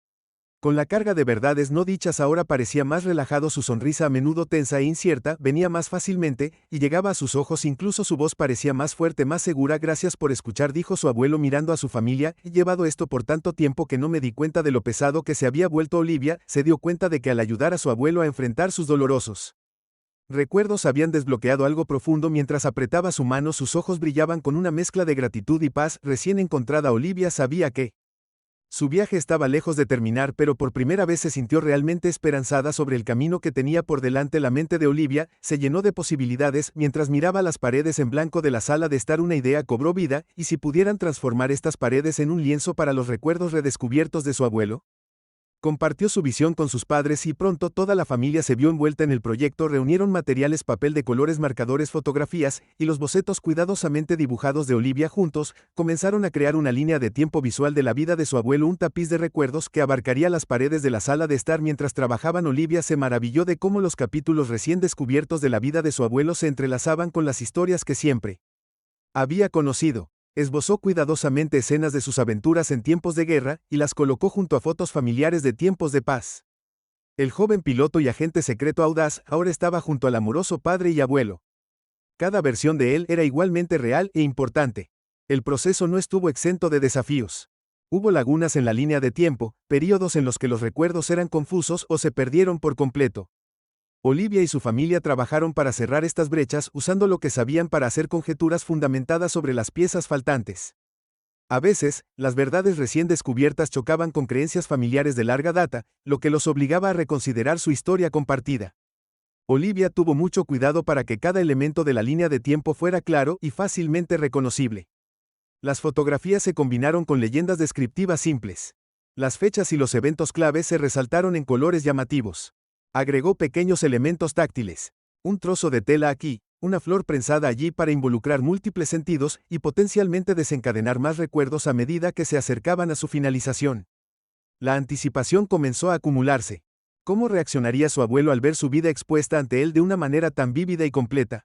Con la carga de verdades no dichas ahora parecía más relajado, su sonrisa, a menudo tensa e incierta, venía más fácilmente y llegaba a sus ojos. Incluso su voz parecía más fuerte, más segura. Gracias por escuchar, dijo su abuelo mirando a su familia. He llevado esto por tanto tiempo que no me di cuenta de lo pesado que se había vuelto. Olivia se dio cuenta de que al ayudar a su abuelo a enfrentar sus dolorosos recuerdos habían desbloqueado algo profundo. Mientras apretaba su mano, sus ojos brillaban con una mezcla de gratitud y paz recién encontrada. Olivia sabía que su viaje estaba lejos de terminar, pero por primera vez se sintió realmente esperanzada sobre el camino que tenía por delante. La mente de Olivia se llenó de posibilidades mientras miraba las paredes en blanco de la sala de estar. Una idea cobró vida. ¿Y si pudieran transformar estas paredes en un lienzo para los recuerdos redescubiertos de su abuelo? Compartió su visión con sus padres y pronto toda la familia se vio envuelta en el proyecto. Reunieron materiales, papel de colores, marcadores, fotografías y los bocetos cuidadosamente dibujados de Olivia. Juntos comenzaron a crear una línea de tiempo visual de la vida de su abuelo, un tapiz de recuerdos que abarcaría las paredes de la sala de estar. Mientras trabajaban, Olivia se maravilló de cómo los capítulos recién descubiertos de la vida de su abuelo se entrelazaban con las historias que siempre había conocido. Esbozó cuidadosamente escenas de sus aventuras en tiempos de guerra y las colocó junto a fotos familiares de tiempos de paz. El joven piloto y agente secreto audaz ahora estaba junto al amoroso padre y abuelo. Cada versión de él era igualmente real e importante. El proceso no estuvo exento de desafíos. Hubo lagunas en la línea de tiempo, períodos en los que los recuerdos eran confusos o se perdieron por completo. Olivia y su familia trabajaron para cerrar estas brechas, usando lo que sabían para hacer conjeturas fundamentadas sobre las piezas faltantes. A veces, las verdades recién descubiertas chocaban con creencias familiares de larga data, lo que los obligaba a reconsiderar su historia compartida. Olivia tuvo mucho cuidado para que cada elemento de la línea de tiempo fuera claro y fácilmente reconocible. Las fotografías se combinaron con leyendas descriptivas simples. Las fechas y los eventos claves se resaltaron en colores llamativos. Agregó pequeños elementos táctiles. Un trozo de tela aquí, una flor prensada allí, para involucrar múltiples sentidos y potencialmente desencadenar más recuerdos a medida que se acercaban a su finalización. La anticipación comenzó a acumularse. ¿Cómo reaccionaría su abuelo al ver su vida expuesta ante él de una manera tan vívida y completa?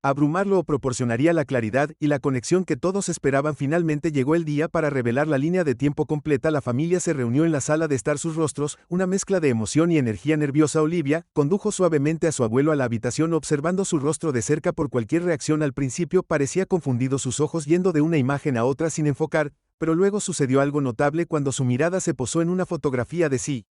¿Abrumarlo o proporcionaría la claridad y la conexión que todos esperaban? Finalmente llegó el día para revelar la línea de tiempo completa. La familia se reunió en la sala de estar, sus rostros, una mezcla de emoción y energía nerviosa. Olivia condujo suavemente a su abuelo a la habitación, observando su rostro de cerca por cualquier reacción. Al principio parecía confundido, sus ojos yendo de una imagen a otra sin enfocar, pero luego sucedió algo notable cuando su mirada se posó en una fotografía de sí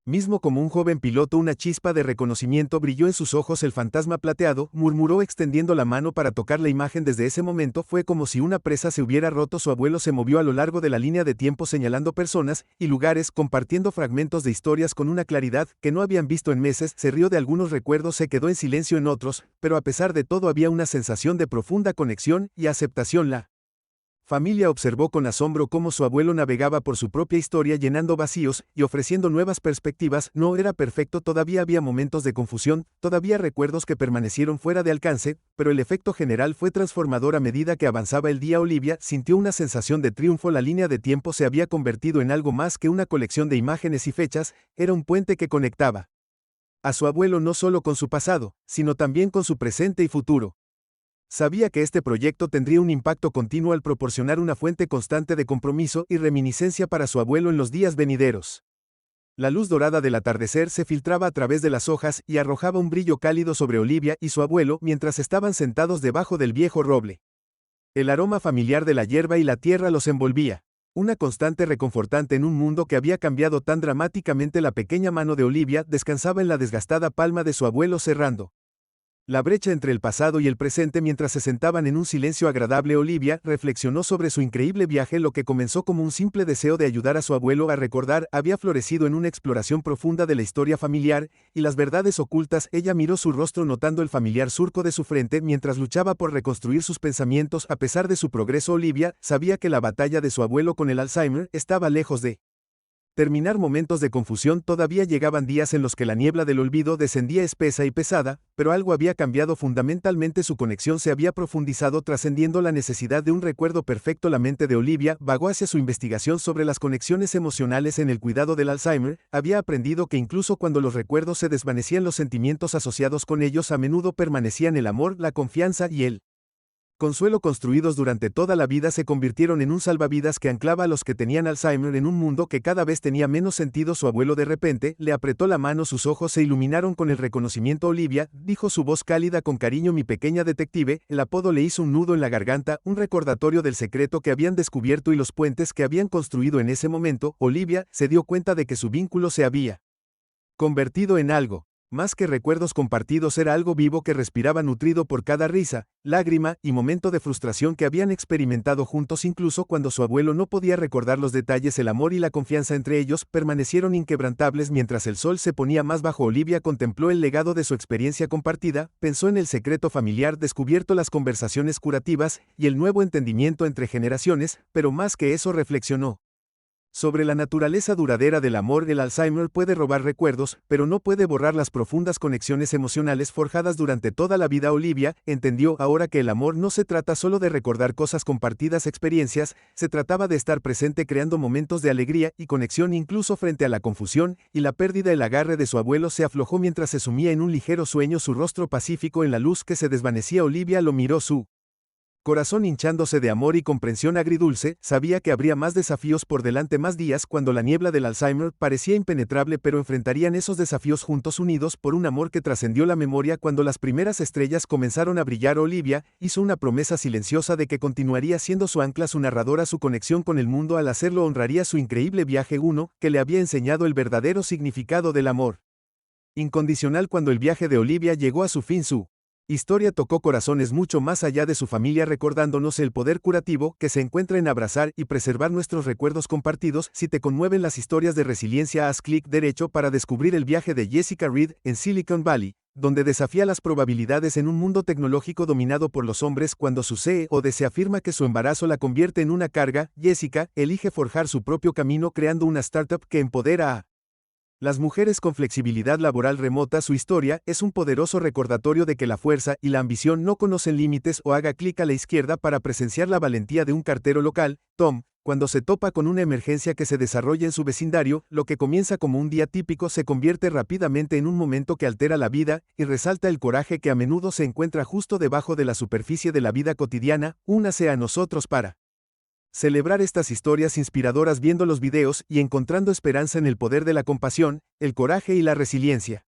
mismo como un joven piloto. Una chispa de reconocimiento brilló en sus ojos. El fantasma plateado, murmuró extendiendo la mano para tocar la imagen. Desde ese momento fue como si una presa se hubiera roto. Su abuelo se movió a lo largo de la línea de tiempo, señalando personas y lugares, compartiendo fragmentos de historias con una claridad que no habían visto en meses. Se rió de algunos recuerdos, se quedó en silencio en otros, pero a pesar de todo había una sensación de profunda conexión y aceptación. La Familia observó con asombro cómo su abuelo navegaba por su propia historia llenando vacíos y ofreciendo nuevas perspectivas. No era perfecto, todavía había momentos de confusión, todavía recuerdos que permanecieron fuera de alcance, pero el efecto general fue transformador a medida que avanzaba el día. Olivia sintió una sensación de triunfo. La línea de tiempo se había convertido en algo más que una colección de imágenes y fechas, era un puente que conectaba a su abuelo no solo con su pasado, sino también con su presente y futuro. Sabía que este proyecto tendría un impacto continuo al proporcionar una fuente constante de compromiso y reminiscencia para su abuelo en los días venideros. La luz dorada del atardecer se filtraba a través de las hojas y arrojaba un brillo cálido sobre Olivia y su abuelo mientras estaban sentados debajo del viejo roble. El aroma familiar de la hierba y la tierra los envolvía, una constante reconfortante en un mundo que había cambiado tan dramáticamente. La pequeña mano de Olivia descansaba en la desgastada palma de su abuelo, cerrando la brecha entre el pasado y el presente. Mientras se sentaban en un silencio agradable, Olivia reflexionó sobre su increíble viaje. Lo que comenzó como un simple deseo de ayudar a su abuelo a recordar había florecido en una exploración profunda de la historia familiar y las verdades ocultas. Ella miró su rostro notando el familiar surco de su frente mientras luchaba por reconstruir sus pensamientos. A pesar de su progreso, Olivia sabía que la batalla de su abuelo con el Alzheimer estaba lejos de terminar. Momentos de confusión. Todavía llegaban días en los que la niebla del olvido descendía espesa y pesada, pero algo había cambiado fundamentalmente. Su conexión se había profundizado, trascendiendo la necesidad de un recuerdo perfecto. La mente de Olivia vagó hacia su investigación sobre las conexiones emocionales en el cuidado del Alzheimer. Había aprendido que incluso cuando los recuerdos se desvanecían, los sentimientos asociados con ellos a menudo permanecían. El amor, la confianza y el consuelo, construidos durante toda la vida, se convirtieron en un salvavidas que anclaba a los que tenían Alzheimer en un mundo que cada vez tenía menos sentido. Su abuelo de repente le apretó la mano, sus ojos se iluminaron con el reconocimiento. Olivia, dijo su voz cálida con cariño, mi pequeña detective. El apodo le hizo un nudo en la garganta, un recordatorio del secreto que habían descubierto y los puentes que habían construido en ese momento. Olivia se dio cuenta de que su vínculo se había convertido en algo más que recuerdos compartidos. Era algo vivo que respiraba, nutrido por cada risa, lágrima y momento de frustración que habían experimentado juntos. Incluso cuando su abuelo no podía recordar los detalles, el amor y la confianza entre ellos permanecieron inquebrantables. Mientras el sol se ponía más bajo, Olivia contempló el legado de su experiencia compartida, pensó en el secreto familiar descubierto, las conversaciones curativas y el nuevo entendimiento entre generaciones, pero más que eso, reflexionó sobre la naturaleza duradera del amor. El Alzheimer puede robar recuerdos, pero no puede borrar las profundas conexiones emocionales forjadas durante toda la vida. Olivia entendió ahora que el amor no se trata solo de recordar cosas compartidas, experiencias, se trataba de estar presente creando momentos de alegría y conexión incluso frente a la confusión y la pérdida. El agarre de su abuelo se aflojó mientras se sumía en un ligero sueño, su rostro pacífico en la luz que se desvanecía. Olivia lo miró, su corazón hinchándose de amor y comprensión agridulce. Sabía que habría más desafíos por delante, más días cuando la niebla del Alzheimer parecía impenetrable, pero enfrentarían esos desafíos juntos, unidos por un amor que trascendió la memoria. Cuando las primeras estrellas comenzaron a brillar, Olivia hizo una promesa silenciosa de que continuaría siendo su ancla, su narradora, su conexión con el mundo. Al hacerlo honraría su increíble viaje, uno que le había enseñado el verdadero significado del amor incondicional. Cuando el viaje de Olivia llegó a su fin, su historia tocó corazones mucho más allá de su familia, recordándonos el poder curativo que se encuentra en abrazar y preservar nuestros recuerdos compartidos. Si te conmueven las historias de resiliencia, haz clic derecho para descubrir el viaje de Jessica Reed en Silicon Valley, donde desafía las probabilidades en un mundo tecnológico dominado por los hombres. Cuando su CEO se afirma que su embarazo la convierte en una carga, Jessica elige forjar su propio camino creando una startup que empodera a las mujeres con flexibilidad laboral remota. Su historia es un poderoso recordatorio de que la fuerza y la ambición no conocen límites. O haga clic a la izquierda para presenciar la valentía de un cartero local, Tom, cuando se topa con una emergencia que se desarrolla en su vecindario. Lo que comienza como un día típico se convierte rápidamente en un momento que altera la vida y resalta el coraje que a menudo se encuentra justo debajo de la superficie de la vida cotidiana. Únase a nosotros para celebrar estas historias inspiradoras viendo los videos y encontrando esperanza en el poder de la compasión, el coraje y la resiliencia.